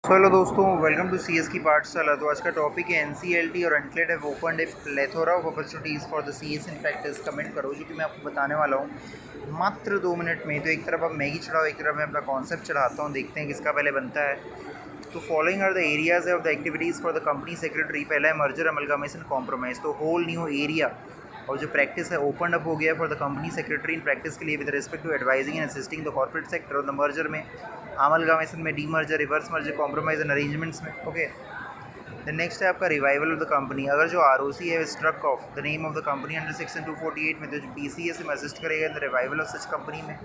सो hello दोस्तों, welcome to C S की पाठशाला। तो आज का टॉपिक है एनसीएलटी और NCLAT have opened a plethora of opportunities for the C S in practice. Comment करो जो कि मैं आपको बताने वाला हूँ मात्र 2 मिनट में। तो एक तरफ आप मैगी चढ़ाओ, एक तरफ मैं अपना कॉन्सेप्ट चढ़ाता हूँ, देखते हैं किसका पहले बनता है। तो following are the areas of the activities for the company secretary. पहला है मर्जर, अमलगामेशन, कॉम्प्रोमाइज़। तो होल न्यू एरिया और जो प्रैक्टिस है ओपन अप हो गया for the company secretary in practice के लिए with respect to advising and assisting the corporate sector और द मर्जर में, अमलगामेशन में, demerger, reverse merger, compromise and arrangements में। ओके, द नेक्स्ट है आपका रिवाइवल ऑफ द कंपनी। अगर जो आर ओ सी है struck off the name of the company under section 248 में, तो जो पी सी एस में असिस्ट करेगा the revival of such company में।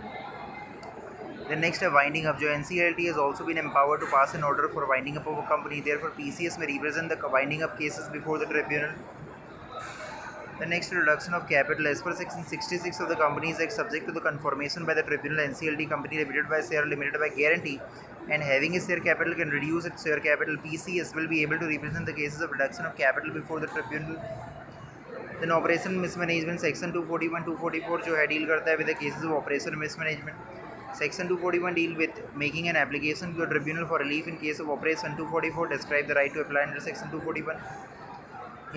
द नेक्स्ट है वाइंडिंग अप। जो N C L T has also been empowered to pass an order for winding up of a company, therefore P C S में represent the winding up cases before the tribunal. The next, reduction of capital as per section 66 of the Companies Act, subject to the confirmation by the tribunal. NCLT company limited by share limited by guarantee and having a share capital can reduce its share capital. PCS will be able to represent the cases of reduction of capital before the tribunal. Then operation mismanagement, section 241 244 जो है deal करता है with the cases of operation mismanagement. Section 241 deal with making an application to the tribunal for relief in case of operation. 244 describe the right to apply under section 241.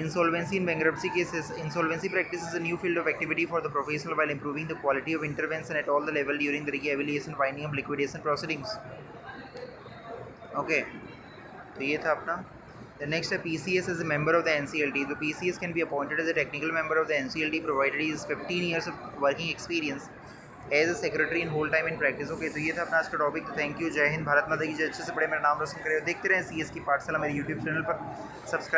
Insolvency in bankruptcy cases. Insolvency practice is a new field of activity for the professional while improving the quality of intervention at all the level during the re-evaluation, winding up liquidation proceedings. Okay, तो ये था अपना। The next है PCS is a member of the NCLT. तो PCS can be appointed as a technical member of the NCLT provided he has 15 years of working experience as a secretary in whole time in practice. Okay, तो ये था अपना आज का topic. तो thank you, जय हिंद, भारत माता की जय। अच्छे से पढ़े, मेरा नाम रोशन करे। देखते रहें सी एस की पाठशाला मेरे यूट्यूब चैनल पर। सब्सक्राइब